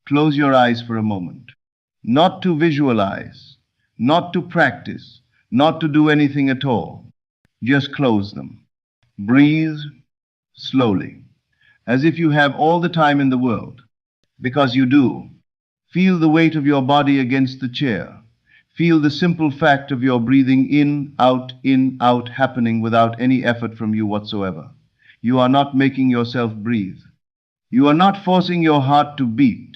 Close your eyes for a moment. Not to visualize, not to practice, not to do anything at all. Just close them. Breathe slowly, as if you have all the time in the world, because you do. Feel the weight of your body against the chair. Feel the simple fact of your breathing in, out, happening without any effort from you whatsoever. You are not making yourself breathe. You are not forcing your heart to beat.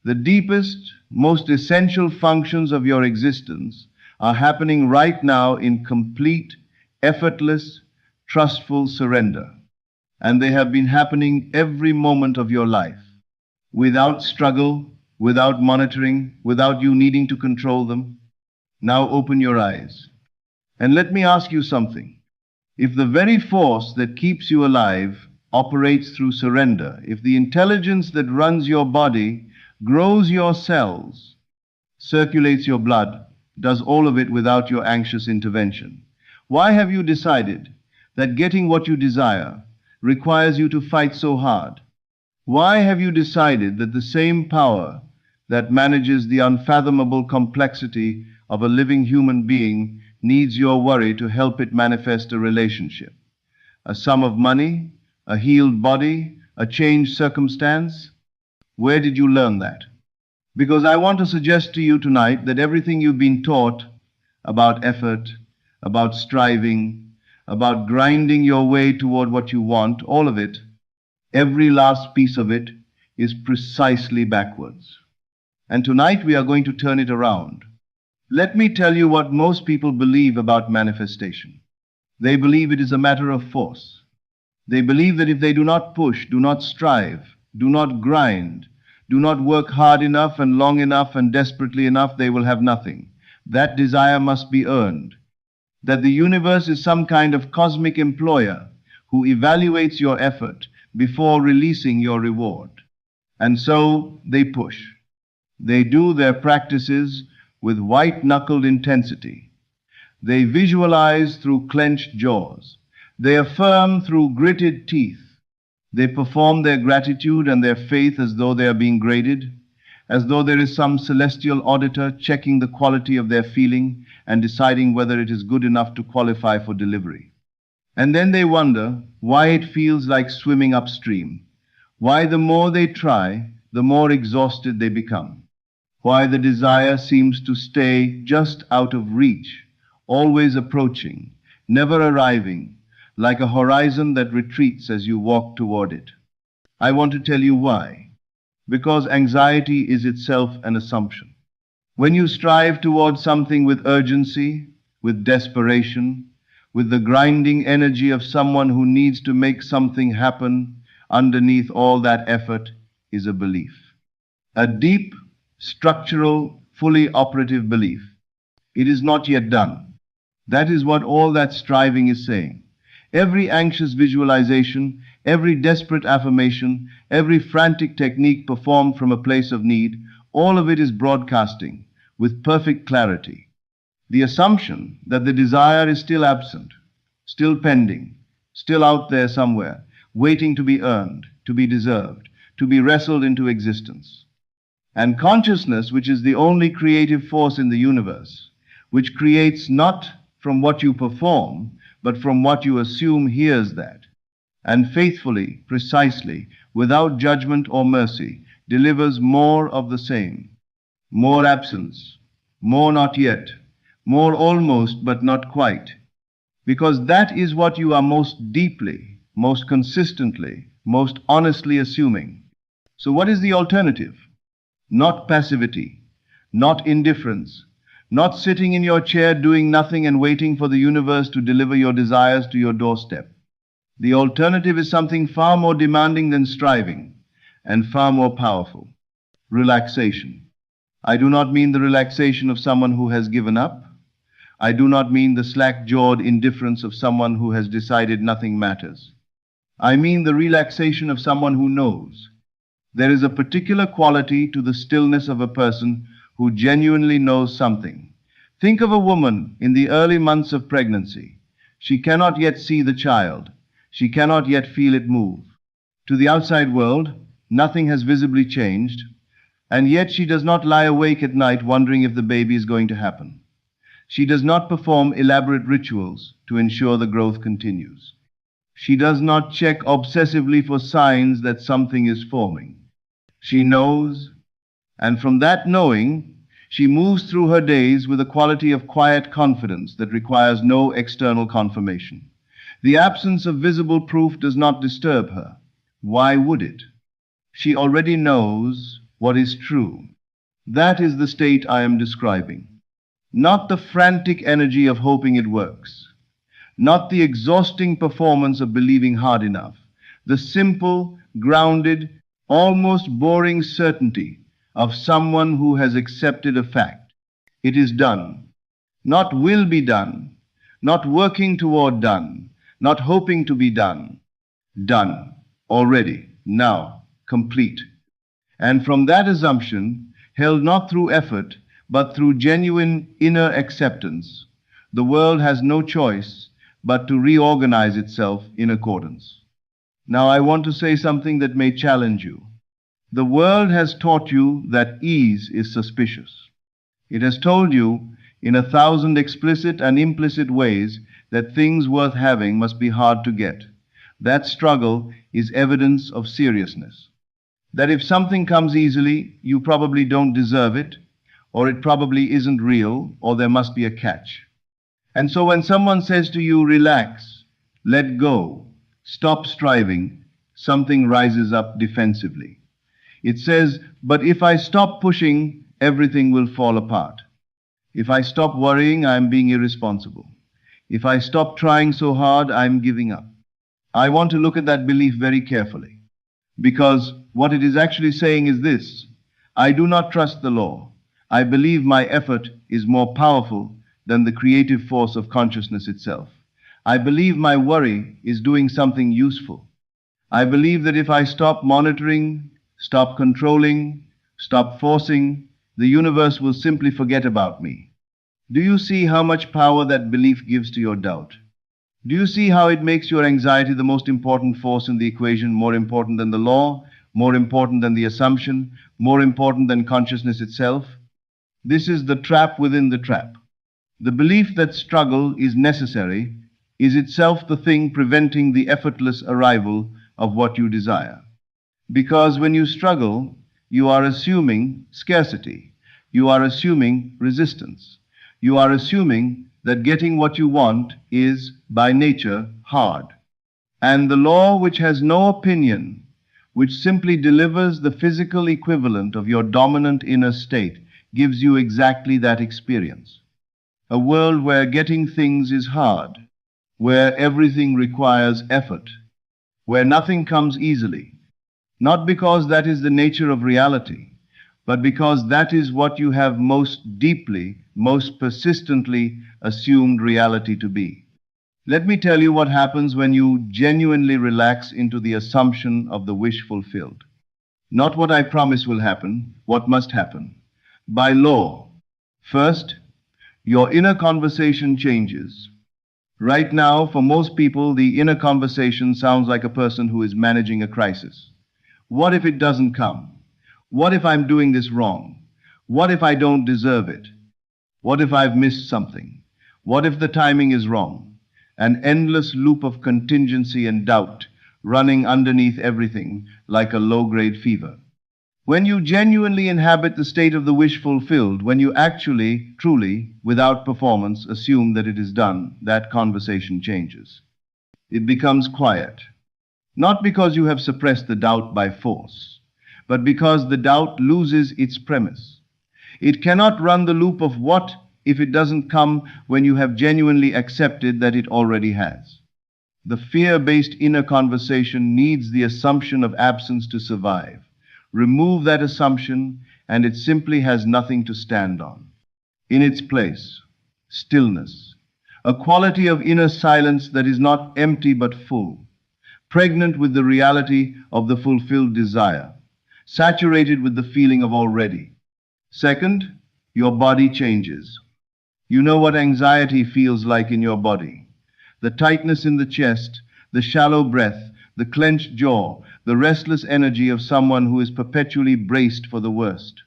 The deepest, most essential functions of your existence are happening right now in complete, effortless, trustful surrender. And they have been happening every moment of your life, without struggle, without monitoring, without you needing to control them. Now open your eyes. And let me ask you something. If the very force that keeps you alive operates through surrender, if the intelligence that runs your body, grows your cells, circulates your blood, does all of it without your anxious intervention, why have you decided that getting what you desire requires you to fight so hard? Why have you decided that the same power that manages the unfathomable complexity of a living human being needs your worry to help it manifest a relationship? A sum of money, a healed body, a changed circumstance? Where did you learn that? Because I want to suggest to you tonight that everything you've been taught about effort, about striving, about grinding your way toward what you want, all of it, every last piece of it, is precisely backwards. And tonight we are going to turn it around. Let me tell you what most people believe about manifestation. They believe it is a matter of force. They believe that if they do not push, do not strive, do not grind, do not work hard enough and long enough and desperately enough, they will have nothing. That desire must be earned. That the universe is some kind of cosmic employer who evaluates your effort before releasing your reward. And so they push. They do their practices with white-knuckled intensity. They visualize through clenched jaws. They affirm through gritted teeth. They perform their gratitude and their faith as though they are being graded, as though there is some celestial auditor checking the quality of their feeling and deciding whether it is good enough to qualify for delivery. And then they wonder why it feels like swimming upstream, why the more they try, the more exhausted they become, why the desire seems to stay just out of reach, always approaching, never arriving, like a horizon that retreats as you walk toward it. I want to tell you why. Because anxiety is itself an assumption. When you strive toward something with urgency, with desperation, with the grinding energy of someone who needs to make something happen, underneath all that effort is a belief. A deep, structural, fully operative belief. It is not yet done. That is what all that striving is saying. Every anxious visualization, every desperate affirmation, every frantic technique performed from a place of need, all of it is broadcasting with perfect clarity the assumption that the desire is still absent, still pending, still out there somewhere, waiting to be earned, to be deserved, to be wrestled into existence. And consciousness, which is the only creative force in the universe, which creates not from what you perform, but from what you assume, hears that, and faithfully, precisely, without judgment or mercy, delivers more of the same. More absence, more not yet, more almost but not quite. Because that is what you are most deeply, most consistently, most honestly assuming. So what is the alternative? Not passivity, not indifference, not sitting in your chair doing nothing and waiting for the universe to deliver your desires to your doorstep. The alternative is something far more demanding than striving and far more powerful. Relaxation. I do not mean the relaxation of someone who has given up. I do not mean the slack-jawed indifference of someone who has decided nothing matters. I mean the relaxation of someone who knows. There is a particular quality to the stillness of a person who genuinely knows something. Think of a woman in the early months of pregnancy. She cannot yet see the child. She cannot yet feel it move. To the outside world, nothing has visibly changed. And yet she does not lie awake at night wondering if the baby is going to happen. She does not perform elaborate rituals to ensure the growth continues. She does not check obsessively for signs that something is forming. She knows, and from that knowing, she moves through her days with a quality of quiet confidence that requires no external confirmation. The absence of visible proof does not disturb her. Why would it? She already knows what is true. That is the state I am describing. Not the frantic energy of hoping it works. Not the exhausting performance of believing hard enough. The simple, grounded, almost boring certainty of someone who has accepted a fact. It is done. Not will be done. Not working toward done. Not hoping to be done. Done. Already. Now. Complete. And from that assumption, held not through effort, but through genuine inner acceptance, the world has no choice but to reorganize itself in accordance. Now I want to say something that may challenge you. The world has taught you that ease is suspicious. It has told you in 1,000 explicit and implicit ways that things worth having must be hard to get. That struggle is evidence of seriousness. That if something comes easily, you probably don't deserve it, or it probably isn't real, or there must be a catch. And so when someone says to you, relax, let go, stop striving, something rises up defensively. It says, but if I stop pushing, everything will fall apart. If I stop worrying, I'm being irresponsible. If I stop trying so hard, I'm giving up. I want to look at that belief very carefully, because what it is actually saying is this: I do not trust the law. I believe my effort is more powerful than the creative force of consciousness itself. I believe my worry is doing something useful. I believe that if I stop monitoring, stop controlling, stop forcing, the universe will simply forget about me. Do you see how much power that belief gives to your doubt? Do you see how it makes your anxiety the most important force in the equation, more important than the law, more important than the assumption, more important than consciousness itself? This is the trap within the trap. The belief that struggle is necessary is itself the thing preventing the effortless arrival of what you desire. Because when you struggle, you are assuming scarcity. You are assuming resistance. You are assuming that getting what you want is, by nature, hard. And the law, which has no opinion, which simply delivers the physical equivalent of your dominant inner state, gives you exactly that experience. A world where getting things is hard, where everything requires effort, where nothing comes easily, not because that is the nature of reality, but because that is what you have most deeply, most persistently assumed reality to be. Let me tell you what happens when you genuinely relax into the assumption of the wish fulfilled. Not what I promise will happen, what must happen. By law. First, your inner conversation changes. Right now, for most people, the inner conversation sounds like a person who is managing a crisis. What if it doesn't come? What if I'm doing this wrong? What if I don't deserve it? What if I've missed something? What if the timing is wrong? An endless loop of contingency and doubt running underneath everything like a low-grade fever. When you genuinely inhabit the state of the wish fulfilled, when you actually, truly, without performance, assume that it is done, that conversation changes. It becomes quiet. Not because you have suppressed the doubt by force, but because the doubt loses its premise. It cannot run the loop of what if it doesn't come when you have genuinely accepted that it already has. The fear-based inner conversation needs the assumption of absence to survive. Remove that assumption, and it simply has nothing to stand on. In its place, stillness, a quality of inner silence that is not empty but full, pregnant with the reality of the fulfilled desire, saturated with the feeling of already. Second, your body changes. You know what anxiety feels like in your body. The tightness in the chest, the shallow breath, the clenched jaw, the restless energy of someone who is perpetually braced for the worst.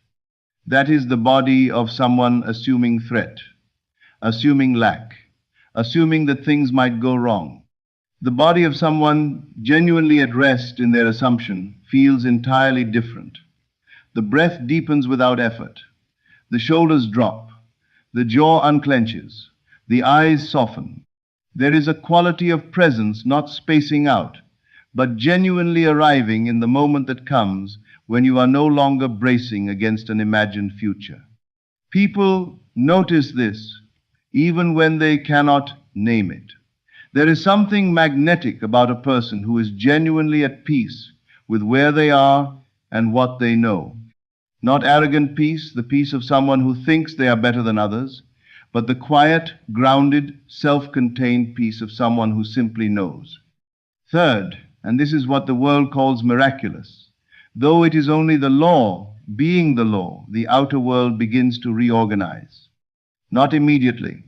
That is the body of someone assuming threat, assuming lack, assuming that things might go wrong. The body of someone genuinely at rest in their assumption feels entirely different. The breath deepens without effort. The shoulders drop. The jaw unclenches. The eyes soften. There is a quality of presence not spacing out, but genuinely arriving in the moment that comes when you are no longer bracing against an imagined future. People notice this even when they cannot name it. There is something magnetic about a person who is genuinely at peace with where they are and what they know. Not arrogant peace, the peace of someone who thinks they are better than others, but the quiet, grounded, self-contained peace of someone who simply knows. Third, and this is what the world calls miraculous, though it is only the law, being the law, the outer world begins to reorganize. Not immediately,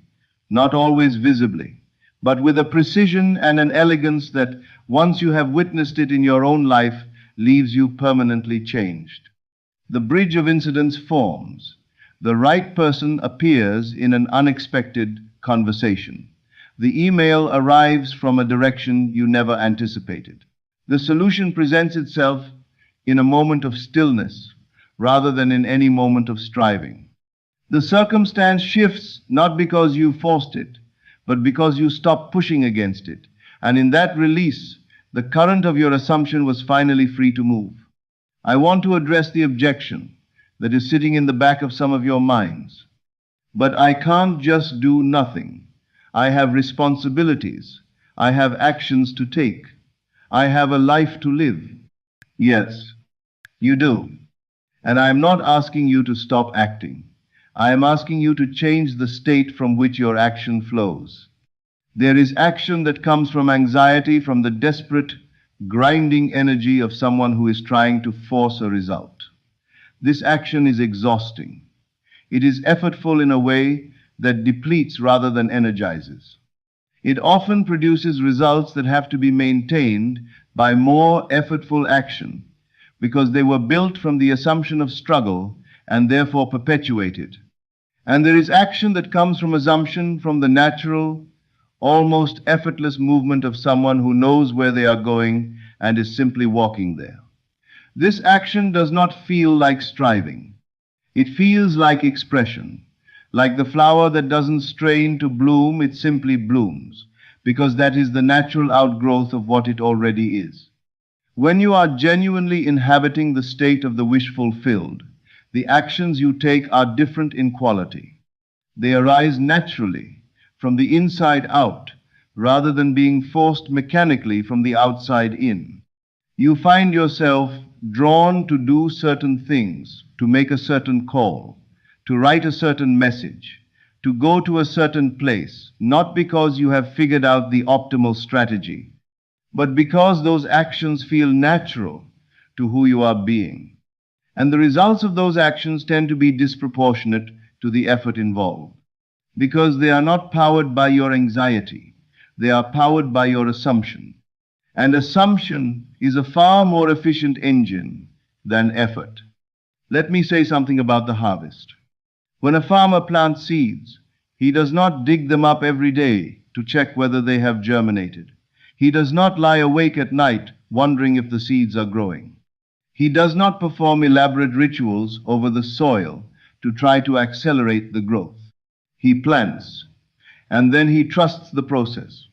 not always visibly, but with a precision and an elegance that, once you have witnessed it in your own life, leaves you permanently changed. The bridge of incidents forms. The right person appears in an unexpected conversation. The email arrives from a direction you never anticipated. The solution presents itself in a moment of stillness rather than in any moment of striving. The circumstance shifts not because you forced it, but because you stopped pushing against it. And in that release, the current of your assumption was finally free to move. I want to address the objection that is sitting in the back of some of your minds. But I can't just do nothing. I have responsibilities. I have actions to take. I have a life to live. Yes, you do. And I am not asking you to stop acting. I am asking you to change the state from which your action flows. There is action that comes from anxiety, from the desperate, grinding energy of someone who is trying to force a result. This action is exhausting. It is effortful in a way that depletes rather than energizes. It often produces results that have to be maintained by more effortful action because they were built from the assumption of struggle and therefore perpetuated. And there is action that comes from assumption, from the natural, almost effortless movement of someone who knows where they are going and is simply walking there. This action does not feel like striving. It feels like expression. Like the flower that doesn't strain to bloom, it simply blooms, because that is the natural outgrowth of what it already is. When you are genuinely inhabiting the state of the wish fulfilled, the actions you take are different in quality. They arise naturally, from the inside out, rather than being forced mechanically from the outside in. You find yourself drawn to do certain things, to make a certain call, to write a certain message, to go to a certain place, not because you have figured out the optimal strategy, but because those actions feel natural to who you are being. And the results of those actions tend to be disproportionate to the effort involved, because they are not powered by your anxiety, they are powered by your assumption. And assumption is a far more efficient engine than effort. Let me say something about the harvest. When a farmer plants seeds, he does not dig them up every day to check whether they have germinated. He does not lie awake at night wondering if the seeds are growing. He does not perform elaborate rituals over the soil to try to accelerate the growth. He plants, and then he trusts the process.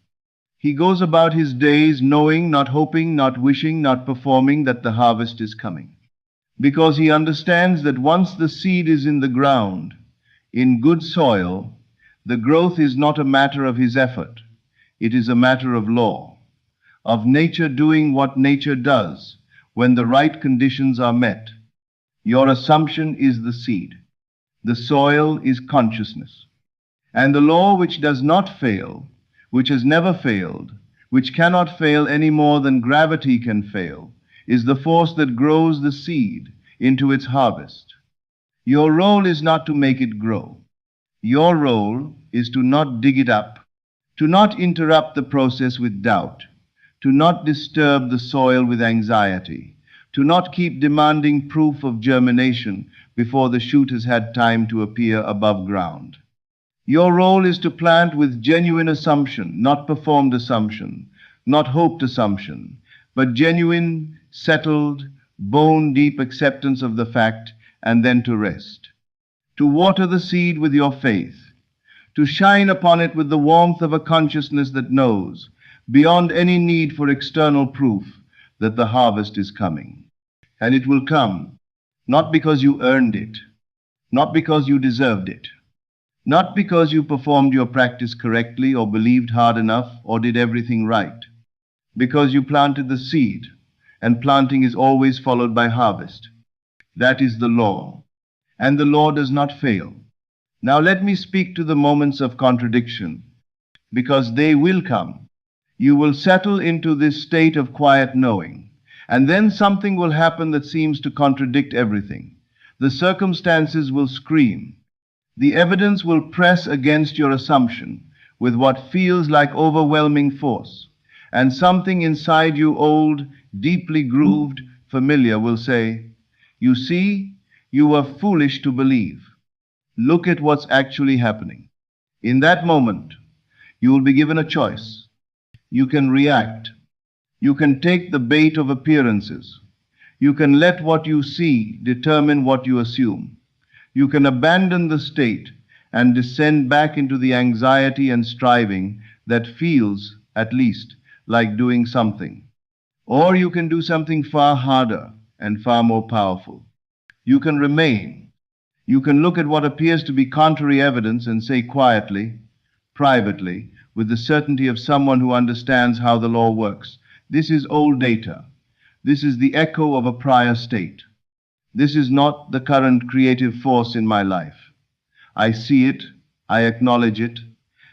He goes about his days knowing, not hoping, not wishing, not performing that the harvest is coming. Because he understands that once the seed is in the ground, in good soil, the growth is not a matter of his effort. It is a matter of law, of nature doing what nature does when the right conditions are met. Your assumption is the seed. The soil is consciousness. And the law which does not fail, which has never failed, which cannot fail any more than gravity can fail, is the force that grows the seed into its harvest. Your role is not to make it grow. Your role is to not dig it up, to not interrupt the process with doubt, to not disturb the soil with anxiety, to not keep demanding proof of germination, before the shoot has had time to appear above ground. Your role is to plant with genuine assumption, not performed assumption, not hoped assumption, but genuine, settled, bone-deep acceptance of the fact, and then to rest. To water the seed with your faith, to shine upon it with the warmth of a consciousness that knows, beyond any need for external proof, that the harvest is coming. And it will come, not because you earned it, not because you deserved it, not because you performed your practice correctly or believed hard enough or did everything right, because you planted the seed, and planting is always followed by harvest. That is the law, and the law does not fail. Now let me speak to the moments of contradiction, because they will come. You will settle into this state of quiet knowing, and then something will happen that seems to contradict everything. The circumstances will scream. The evidence will press against your assumption with what feels like overwhelming force, and something inside you, old, deeply grooved, familiar, will say, "You see, you were foolish to believe. Look at what's actually happening." In that moment, you will be given a choice. You can react. You can take the bait of appearances. You can let what you see determine what you assume. You can abandon the state and descend back into the anxiety and striving that feels, at least, like doing something. Or you can do something far harder and far more powerful. You can remain. You can look at what appears to be contrary evidence and say quietly, privately, with the certainty of someone who understands how the law works, "This is old data. This is the echo of a prior state. This is not the current creative force in my life. I see it, I acknowledge it,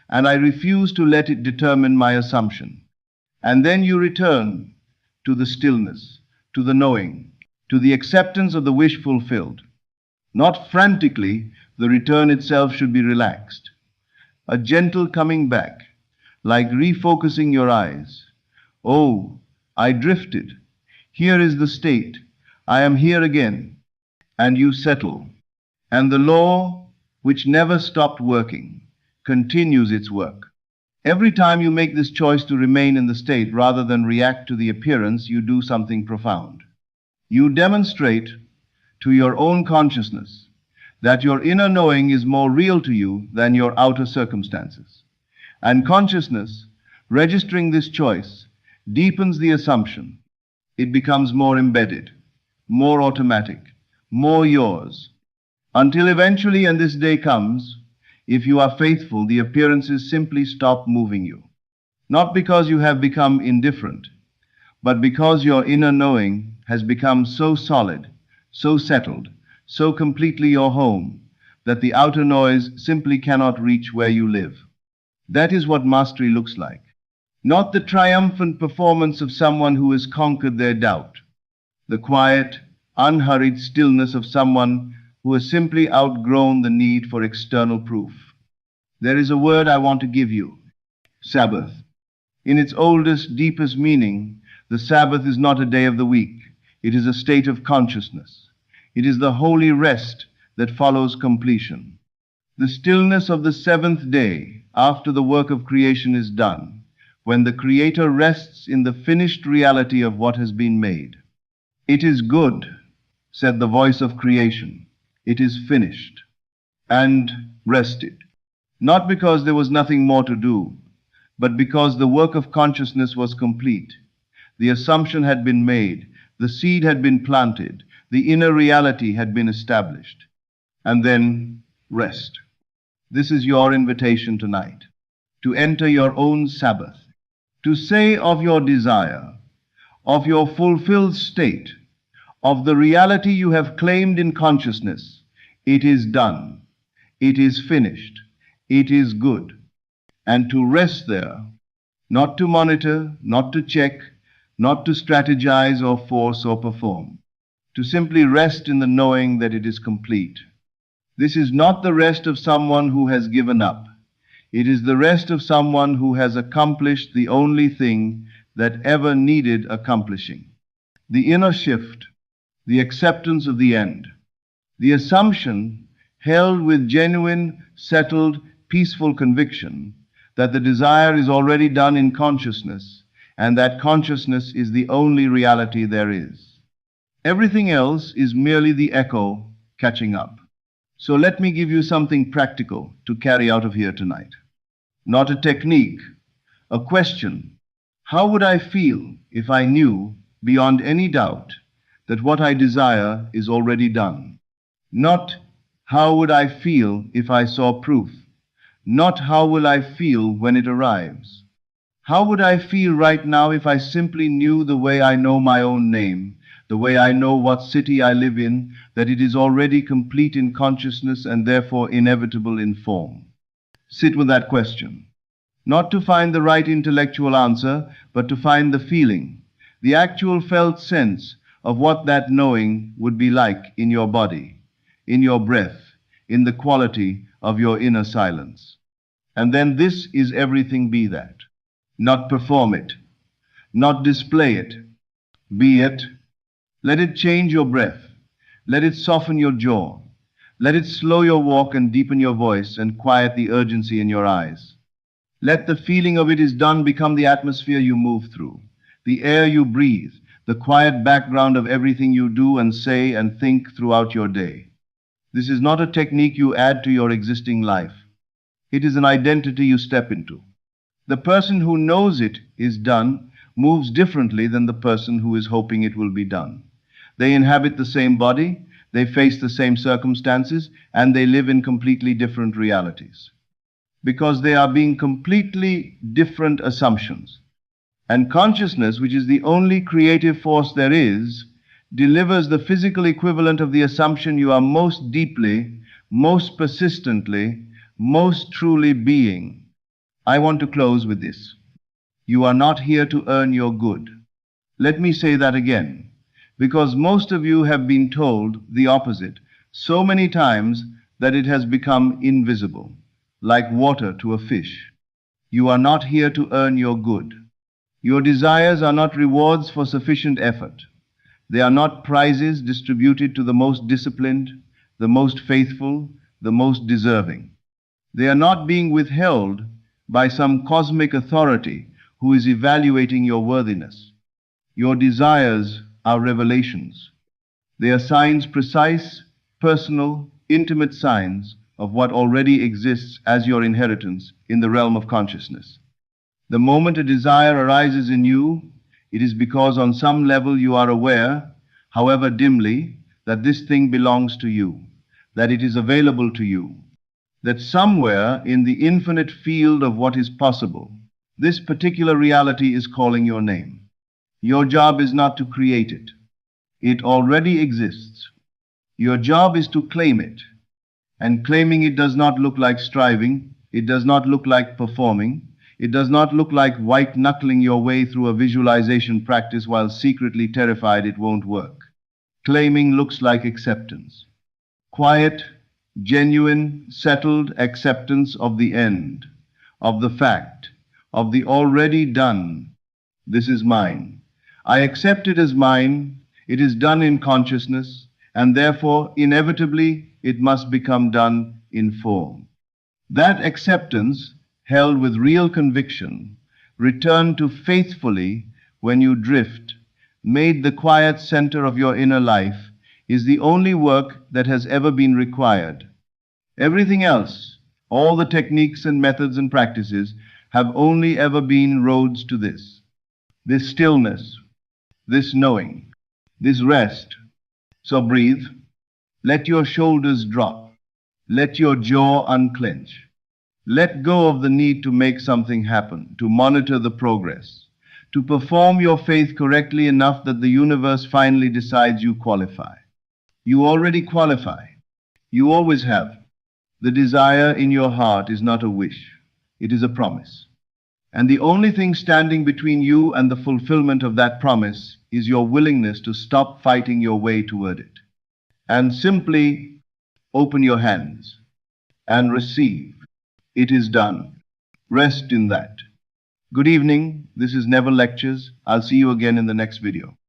and I refuse to let it determine my assumption." And then you return to the stillness, to the knowing, to the acceptance of the wish fulfilled. Not frantically, the return itself should be relaxed. A gentle coming back, like refocusing your eyes. "Oh, I drifted. Here is the state. I am here again." And you settle. And the law, which never stopped working, continues its work. Every time you make this choice to remain in the state rather than react to the appearance, you do something profound. You demonstrate to your own consciousness that your inner knowing is more real to you than your outer circumstances. And consciousness, registering this choice, deepens the assumption. It becomes more embedded, more automatic, more yours, until eventually, and this day comes, if you are faithful, the appearances simply stop moving you. Not because you have become indifferent, but because your inner knowing has become so solid, so settled, so completely your home, that the outer noise simply cannot reach where you live. That is what mastery looks like. Not the triumphant performance of someone who has conquered their doubt. The quiet, unhurried stillness of someone who has simply outgrown the need for external proof. There is a word I want to give you: Sabbath. In its oldest, deepest meaning, the Sabbath is not a day of the week. It is a state of consciousness. It is the holy rest that follows completion. The stillness of the seventh day after the work of creation is done, when the Creator rests in the finished reality of what has been made. "It is good," said the voice of creation. "It is finished," and rested. Not because there was nothing more to do, but because the work of consciousness was complete. The assumption had been made, the seed had been planted, the inner reality had been established. And then rest. This is your invitation tonight, to enter your own Sabbath, to say of your desire, of your fulfilled state, of the reality you have claimed in consciousness, "It is done, it is finished, it is good," and to rest there, not to monitor, not to check, not to strategize or force or perform, to simply rest in the knowing that it is complete. This is not the rest of someone who has given up. It is the rest of someone who has accomplished the only thing that ever needed accomplishing. The inner shift, the acceptance of the end, The assumption, held with genuine, settled, peaceful conviction, that the desire is already done in consciousness, and that consciousness is the only reality there is. Everything else is merely the echo catching up. So let me give you something practical to carry out of here tonight. Not a technique, a question. How would I feel if I knew, beyond any doubt, that what I desire is already done? Not how would I feel if I saw proof? Not how will I feel when it arrives? How would I feel right now if I simply knew the way I know my own name, the way I know what city I live in, that it is already complete in consciousness and therefore inevitable in form? Sit with that question. Not to find the right intellectual answer, but to find the feeling, the actual felt sense of what that knowing would be like in your body, in your breath, in the quality of your inner silence. And then this is everything be that. Not perform it, not display it. Be it. Let it change your breath. Let it soften your jaw. Let it slow your walk and deepen your voice and quiet the urgency in your eyes. Let the feeling of it is done become the atmosphere you move through, the air you breathe, the quiet background of everything you do and say and think throughout your day. This is not a technique you add to your existing life. It is an identity you step into. The person who knows it is done moves differently than the person who is hoping it will be done. They inhabit the same body, they face the same circumstances, and they live in completely different realities. Because they are being completely different assumptions. And consciousness, which is the only creative force there is, delivers the physical equivalent of the assumption you are most deeply, most persistently, most truly being. I want to close with this. You are not here to earn your good. Let me say that again, because most of you have been told the opposite so many times that it has become invisible, like water to a fish. You are not here to earn your good. Your desires are not rewards for sufficient effort. They are not prizes distributed to the most disciplined, the most faithful, the most deserving. They are not being withheld by some cosmic authority who is evaluating your worthiness. Your desires are revelations. They are signs, precise, personal, intimate signs of what already exists as your inheritance in the realm of consciousness. The moment a desire arises in you, it is because on some level you are aware, however dimly, that this thing belongs to you, that it is available to you, that somewhere in the infinite field of what is possible, this particular reality is calling your name. Your job is not to create it. It already exists. Your job is to claim it. And claiming it does not look like striving. It does not look like performing. It does not look like white-knuckling your way through a visualization practice while secretly terrified it won't work. Claiming looks like acceptance. Quiet, genuine, settled acceptance of the end, of the fact, of the already done. This is mine. I accept it as mine. It is done in consciousness, and therefore, inevitably, it must become done in form. That acceptance, held with real conviction, returned to faithfully when you drift, made the quiet center of your inner life, is the only work that has ever been required. Everything else, all the techniques and methods and practices, have only ever been roads to this. This stillness, this knowing, this rest. So breathe. Let your shoulders drop. Let your jaw unclench. Let go of the need to make something happen, to monitor the progress, to perform your faith correctly enough that the universe finally decides you qualify. You already qualify. You always have. The desire in your heart is not a wish. It is a promise. And the only thing standing between you and the fulfillment of that promise is your willingness to stop fighting your way toward it and simply open your hands and receive. It is done. Rest in that. Good evening. This is Neville Lectures. I'll see you again in the next video.